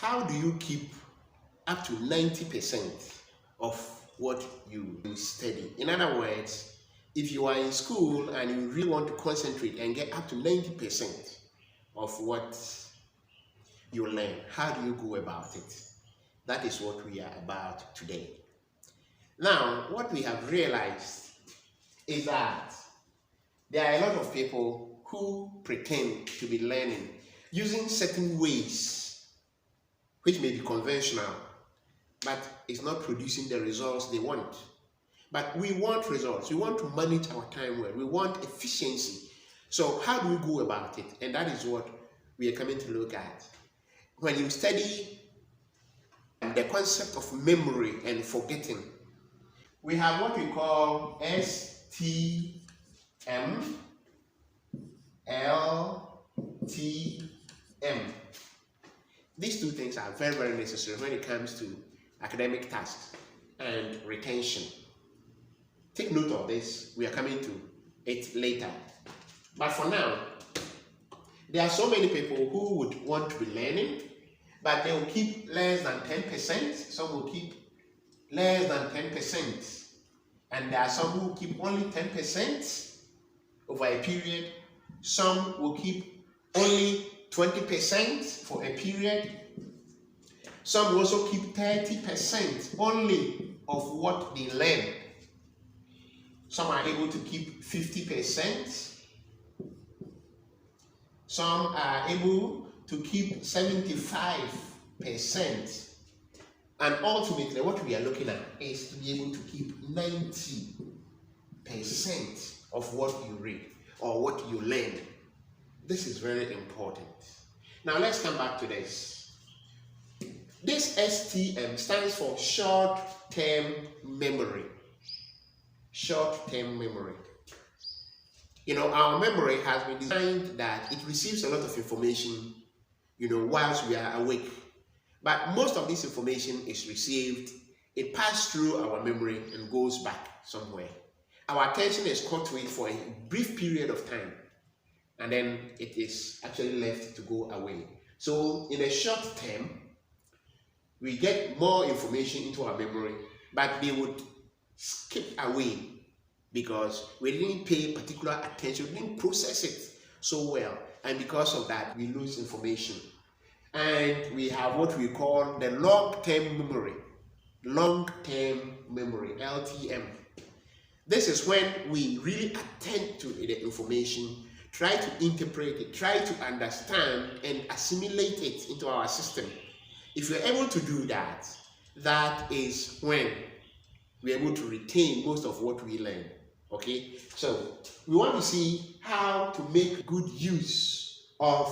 how do you keep up to 90% of what you study? In other words, if you are in school and you really want to concentrate and get up to 90% of what you learn, how do you go about it? That is what we are about today. Now, what we have realized is that there are a lot of people who pretend to be learning using certain ways, which may be conventional, but it's not producing the results they want. But we want results. We want to manage our time well. We want efficiency. So how do we go about it? And that is what we are coming to look at. When you study the concept of memory and forgetting, we have what we call STM, LTM. These two things are very, very necessary when it comes to academic tasks and retention. Take note of this. We are coming to it later. But for now, there are so many people who would want to be learning, but they will keep less than 10%. Some will keep less than 10%. And there are some who keep only 10% over a period. Some will keep only 20% for a period. Some will also keep 30% only of what they learn. Some are able to keep 50%. Some are able to keep 75%. And ultimately, what we are looking at is to be able to keep 90% of what you read or what you learn. This is very important. Now, let's come back to this. This STM stands for short-term memory. Short-term memory. You know, our memory has been designed that it receives a lot of information, whilst we are awake. But most of this information is received, it passes through our memory and goes back somewhere. Our attention is caught to it for a brief period of time, and then it is actually left to go away. So in a short term, we get more information into our memory, but they would skip away because we didn't pay particular attention, we didn't process it so well, and because of that, we lose information. And we have what we call the long-term memory, LTM. This is when we really attend to the information, try to interpret it, try to understand and assimilate it into our system. If we're able to do that, that is when we're able to retain most of what we learn. Okay, so we want to see how to make good use of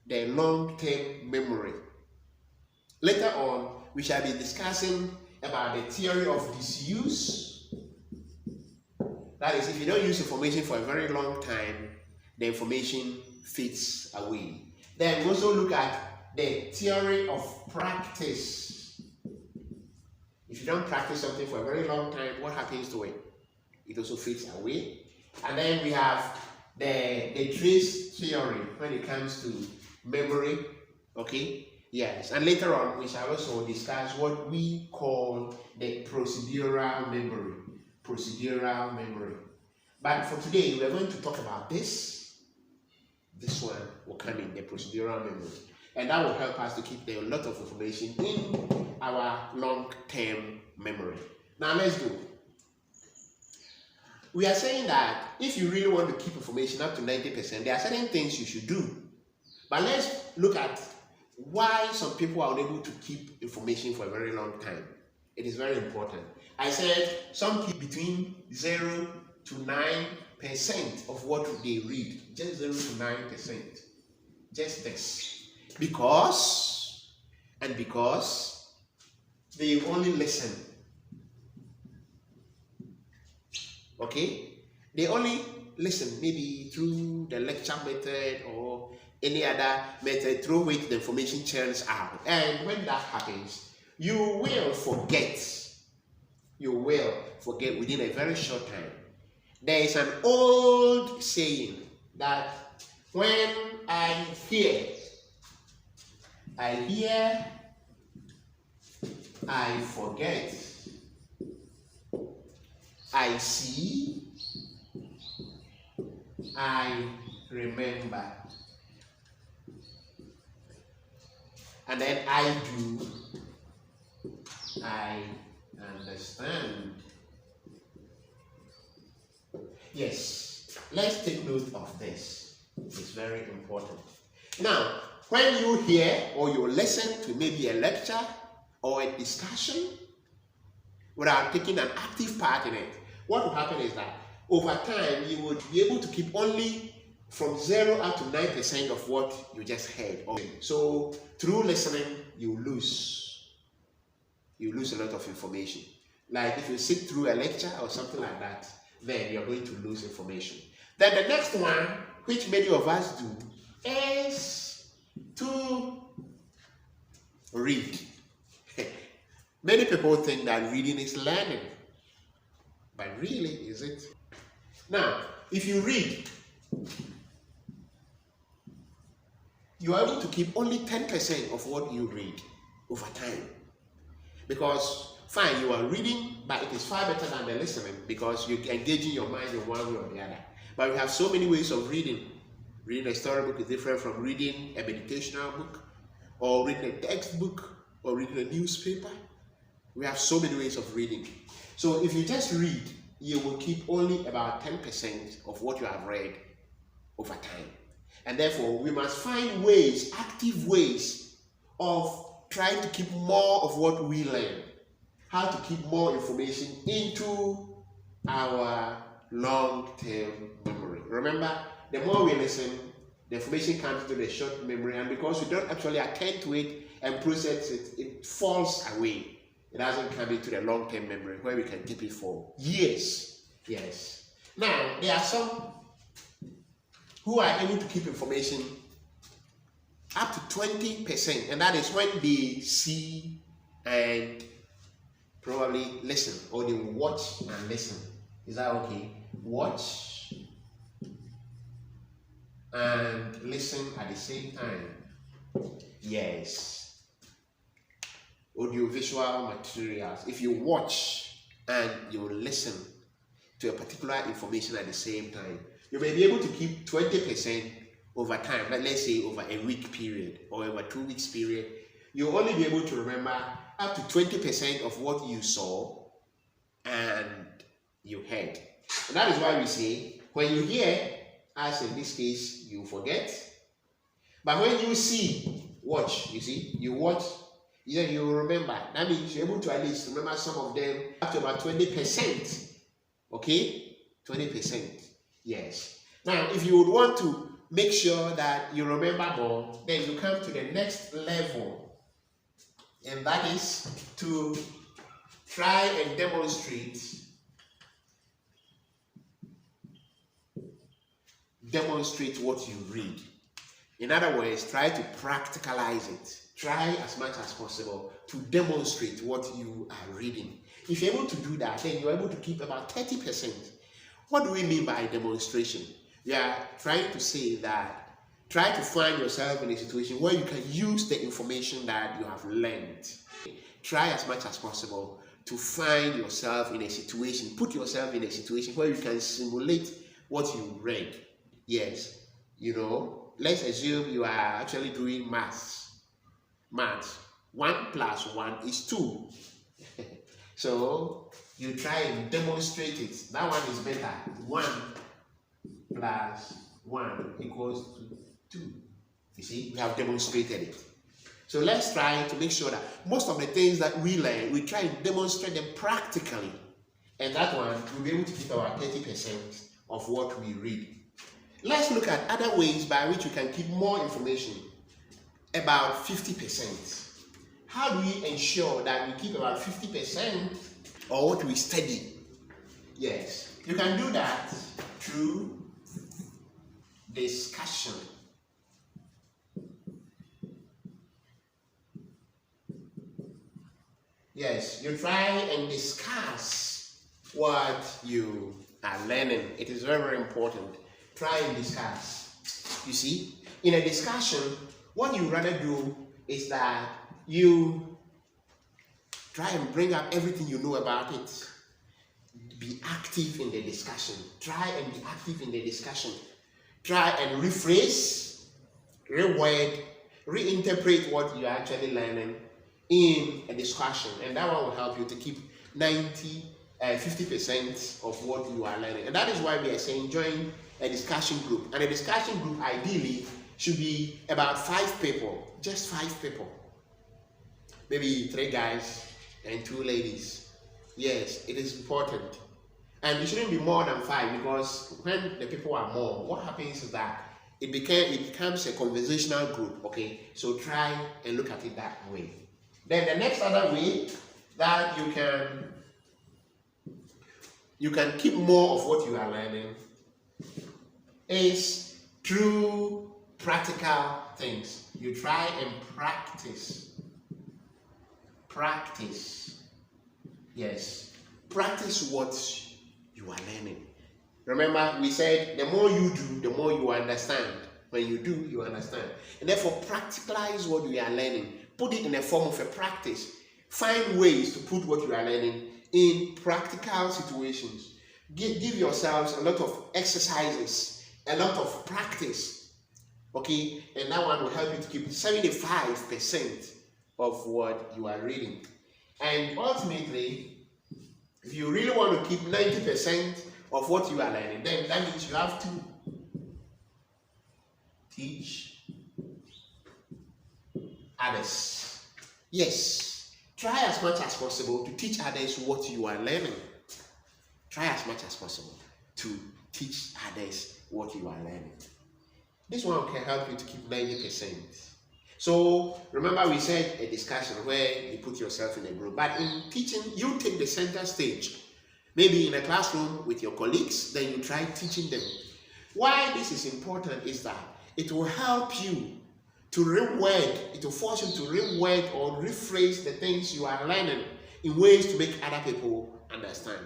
the long-term memory. Later on, we shall be discussing about the theory of disuse. That is, if you don't use information for a very long time, the information fades away. Then we also look at the theory of practice. If you don't practice something for a very long time, what happens to it? It also fades away. And then we have the trace theory when it comes to memory. Okay, yes, and later on we shall also discuss what we call the procedural memory. But for today, we are going to talk about this one will come in, the procedural memory, and that will help us to keep a lot of information in our long-term memory. Now let's go. We are saying that if you really want to keep information up to 90%, there are certain things you should do. But let's look at why some people are unable to keep information for a very long time. It is very important. I said some keep between 0 to 9% of what they read. Just 0 to 9%. Just this. Because they only listen. Okay? They only listen, maybe through the lecture method or any other method through which the information churns out. And when that happens, you will forget. You will forget within a very short time. There is an old saying that when I hear I hear, I forget, I see, I remember, and then I do, I understand. Yes, let's take note of this. It's very important. Now, when you hear or you listen to maybe a lecture or a discussion without taking an active part in it, what will happen is that over time you would be able to keep only from 0 up to 9% of what you just heard. So through listening, you lose a lot of information. Like if you sit through a lecture or something like that, then you're going to lose information. Then the next one, which many of us do, is to read. Many people think that reading is learning, but really, is it? Now, if you read, you are able to keep only 10% of what you read over time. Because, fine, you are reading, but it is far better than the listening because you're engaging your mind in one way or the other. But we have so many ways of reading. Reading a storybook is different from reading a meditational book, or reading a textbook, or reading a newspaper. We have so many ways of reading. So if you just read, you will keep only about 10% of what you have read over time. And therefore, we must find ways, active ways, of trying to keep more of what we learn. How to keep more information into our long-term memory. Remember, the more we listen, the information comes to the short memory, and because we don't actually attend to it and process it, it falls away. It doesn't come into the long-term memory where we can keep it for years. Yes. Now, there are some who are able to keep information up to 20%, and that is when they see and probably listen, or they watch and listen. Is that okay? Watch and listen at the same time. Yes. Audiovisual materials. If you watch and you listen to a particular information at the same time, you may be able to keep 20% over time. Let's say over a week period or over 2 weeks period. You'll only be able to remember up to 20% of what you saw and you heard. And that is why we say, when you hear, as in this case, you forget. But when you see, watch, you see, you watch, then you remember. That means you're able to at least remember some of them up to about 20%. Okay? 20%. Yes. Now, if you would want to make sure that you remember more, then you come to the next level. And that is to try and demonstrate what you read. In other words, try to practicalize it. Try as much as possible to demonstrate what you are reading. If you're able to do that, then you're able to keep about 30%. What do we mean by demonstration? We are trying to say that try to find yourself in a situation where you can use the information that you have learned. Try as much as possible to find yourself in a situation, put yourself in a situation where you can simulate what you read. Yes, you know, let's assume you are actually doing maths. 1 plus 1 is 2. So you try and demonstrate it. That one is better. 1 plus 1 equals to 2. You see, we have demonstrated it. So let's try to make sure that most of the things that we learn, we try and demonstrate them practically. And that one, we'll be able to keep about 30% of what we read. Let's look at other ways by which we can keep more information, about 50%. How do we ensure that we keep about 50% of what we study? Yes, you can do that through discussion. Yes, you try and discuss what you are learning. It is very, very important. Try and discuss. You see, in a discussion, what you rather do is that you try and bring up everything you know about it. Be active in the discussion. Try and be active in the discussion. Try and rephrase, reword, reinterpret what you are actually learning in a discussion. And that one will help you to keep 50% of what you are learning. And that is why we are saying join a discussion group. And a discussion group ideally should be about 5 people, just 5 people. Maybe 3 guys and 2 ladies. Yes, it is important. And it shouldn't be more than 5, because when the people are more, what happens is that it becomes a conversational group. Okay, so try and look at it that way. Then the next other way that you can keep more of what you are learning is through practical things. You try and practice. Yes, practice what you are learning. Remember, we said the more you do, the more you understand. When you do, you understand. And therefore, practicalize what you are learning. Put it in the form of a practice. Find ways to put what you are learning in practical situations. Give yourselves a lot of exercises, a lot of practice. Okay? And that one will help you to keep 75% of what you are reading. And ultimately, if you really want to keep 90% of what you are learning, then that means you have to teach others. Yes, try as much as possible to teach others what you are learning. Try as much as possible to teach others what you are learning. This one can help you to keep 90%. So remember, we said a discussion where you put yourself in a group, but in teaching, you take the center stage. Maybe in a classroom with your colleagues, then you try teaching them. Why this is important is that it will help you to reword, it will force you to reword or rephrase the things you are learning in ways to make other people understand.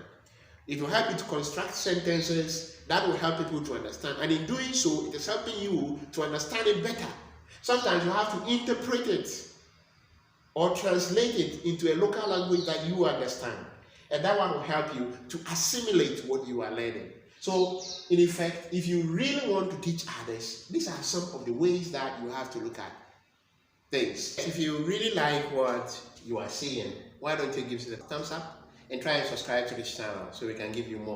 It will help you to construct sentences that will help people to understand. And in doing so, it is helping you to understand it better. Sometimes you have to interpret it or translate it into a local language that you understand. And that one will help you to assimilate what you are learning. So, in effect, if you really want to teach others, these are some of the ways that you have to look at things. If you really like what you are seeing, why don't you give us a thumbs up and try and subscribe to this channel so we can give you more.